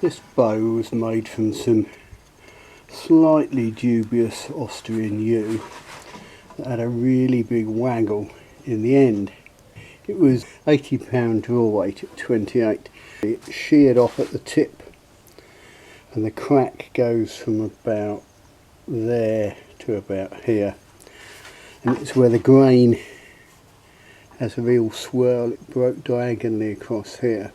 This bow was made from some slightly dubious Austrian yew that had a really big waggle in the end. It was £80 draw weight at 28. It sheared off at the tip and the crack goes from about there to about here, and it's where the grain has a real swirl. It broke diagonally across here,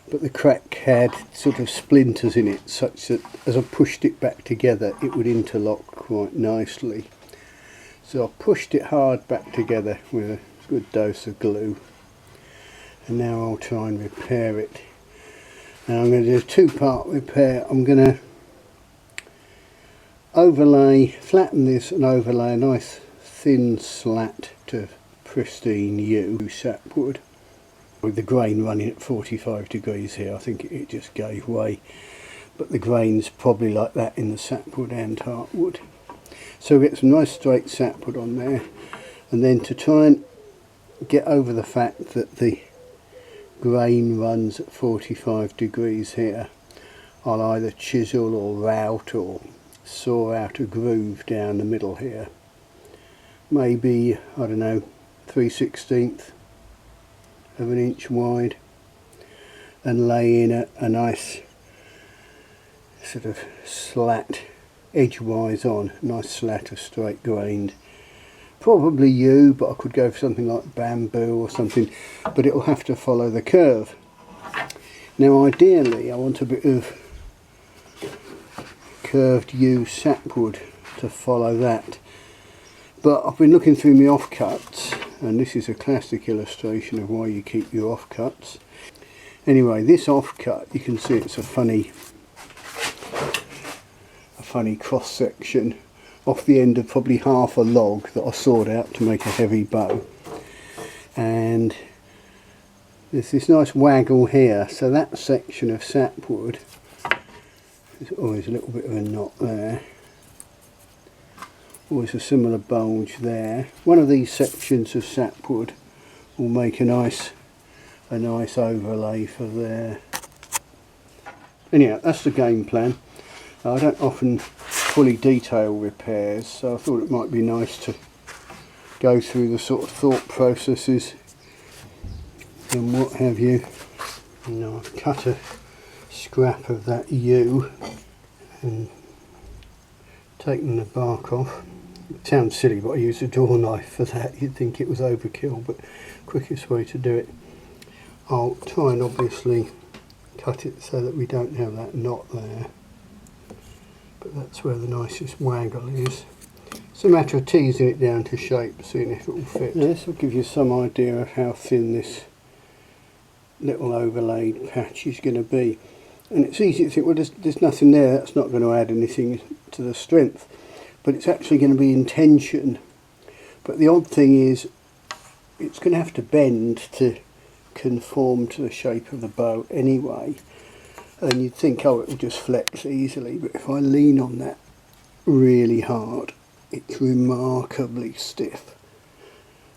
but the crack had sort of splinters in it such that as I pushed it back together it would interlock quite nicely. So I pushed it hard back together with a good dose of glue, and now I'll try and repair it. Now I'm going to do a two-part repair. I'm going to flatten this and overlay a nice thin slat to pristine yew sapwood. With the grain running at 45 degrees here, I think it just gave way, but the grain's probably like that in the sapwood and heartwood. So we get some nice straight sapwood on there, and then to try and get over the fact that the grain runs at 45 degrees here, I'll either chisel or route or saw out a groove down the middle here, maybe, I don't know, 3/16 of an inch wide, and lay in a nice sort of slat edgewise on, nice slat of straight grained, probably yew, but I could go for something like bamboo or something, but it'll have to follow the curve. Now ideally I want a bit of curved yew sapwood to follow that, but I've been looking through my offcuts, and this is a classic illustration of why you keep your offcuts. Anyway, this offcut, you can see it's a funny cross section off the end of probably half a log that I sawed out to make a heavy bow, and there's this nice waggle here, so that section of sapwood, there's always a little bit of a knot there, always a similar bulge there. One of these sections of sapwood will make a nice overlay for there. Anyhow, that's the game plan. I don't often fully detail repairs, so I thought it might be nice to go through the sort of thought processes and what have you. And now I've cut a scrap of that yew and taken the bark off. It sounds silly, but I used a door knife for that. You'd think it was overkill, but quickest way to do it. I'll try and obviously cut it so that we don't have that knot there, but that's where the nicest waggle is. It's a matter of teasing it down to shape, seeing if it will fit. Now, this will give you some idea of how thin this little overlaid patch is going to be. And it's easy to think, well, there's nothing there, that's not going to add anything to the strength. But it's actually going to be in tension. But the odd thing is, it's going to have to bend to conform to the shape of the bow anyway. And you'd think, oh, it'll just flex easily, but if I lean on that really hard, it's remarkably stiff.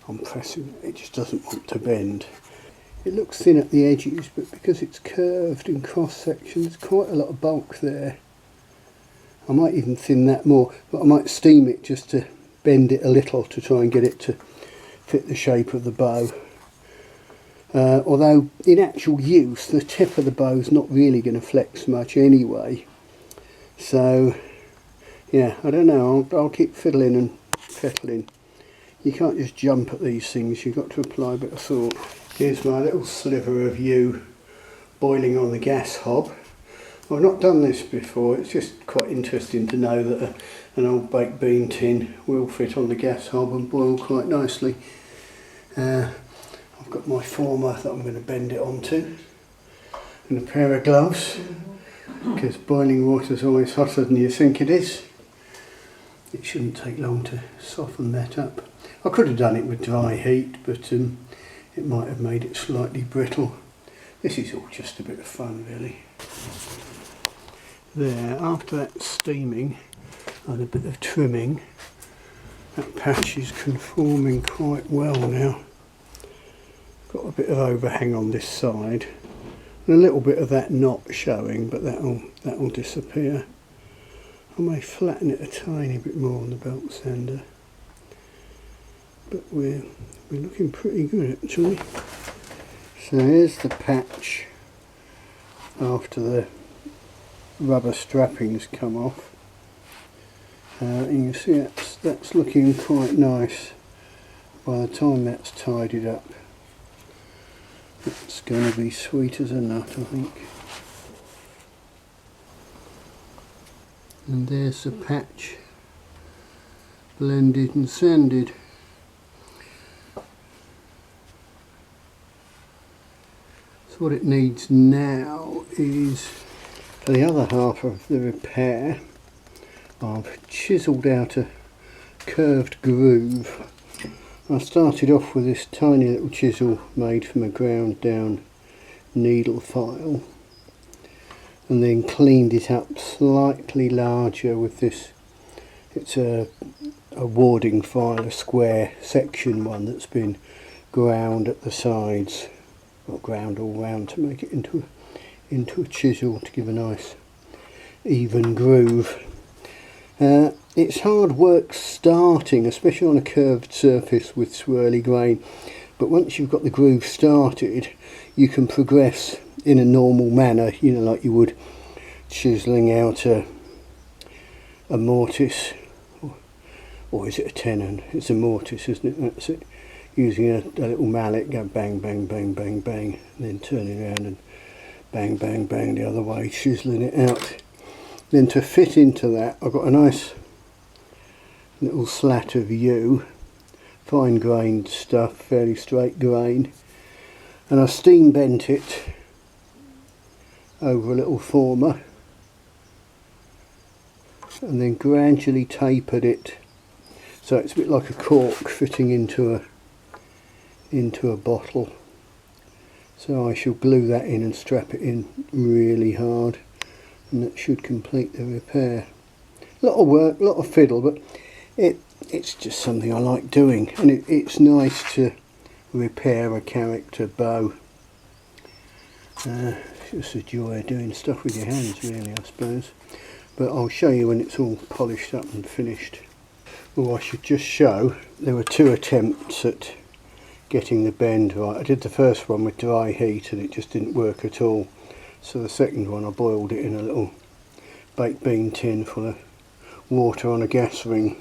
I'm pressing it, it just doesn't want to bend. It looks thin at the edges, but because it's curved in cross section, there's quite a lot of bulk there. I might even thin that more, but I might steam it just to bend it a little to try and get it to fit the shape of the bow. Although in actual use the tip of the bow is not really going to flex much anyway, so yeah, I don't know, I'll keep fiddling and fettling. You can't just jump at these things, you've got to apply a bit of thought. Here's my little sliver of yew boiling on the gas hob. I've not done this before, it's just quite interesting to know that an old baked bean tin will fit on the gas hob and boil quite nicely. I've got my former that I'm going to bend it onto, and a pair of gloves, because boiling water is always hotter than you think it is. It shouldn't take long to soften that up. I could have done it with dry heat, but it might have made it slightly brittle. This is all just a bit of fun, really. There, after that steaming and a bit of trimming, that patch is conforming quite well now. Got a bit of overhang on this side, and a little bit of that knot showing, but that'll disappear. I may flatten it a tiny bit more on the belt sander, but we're looking pretty good actually. So here's the patch after the rubber strappings come off. And you can see that's looking quite nice. By the time that's tidied up, it's going to be sweet as a nut, I think. And there's the patch, blended and sanded. So what it needs now is, for the other half of the repair, I've chiselled out a curved groove. I started off with this tiny little chisel made from a ground down needle file, and then cleaned it up slightly larger with this. It's a warding file, a square section one that's been ground at the sides, or ground all round to make it into a chisel to give a nice even groove. It's hard work starting, especially on a curved surface with swirly grain, but once you've got the groove started you can progress in a normal manner, you know, like you would chiselling out a mortise, or is it a tenon? It's a mortise, isn't it? That's it. Using a little mallet, go bang, bang, bang, bang, bang, and then turning around and bang, bang, bang the other way, chiselling it out. Then to fit into that, I've got a nice little slat of yew, fine grained stuff, fairly straight grain, and I steam bent it over a little former, and then gradually tapered it so it's a bit like a cork fitting into a bottle. So I shall glue that in and strap it in really hard, and that should complete the repair. A lot of work, a lot of fiddle, but it's just something I like doing, and it's nice to repair a character bow. It's just a joy of doing stuff with your hands really, I suppose. But I'll show you when it's all polished up and finished. Well, I should just show, there were 2 attempts at getting the bend right. I did the first one with dry heat and it just didn't work at all. So the second one I boiled it in a little baked bean tin full of water on a gas ring.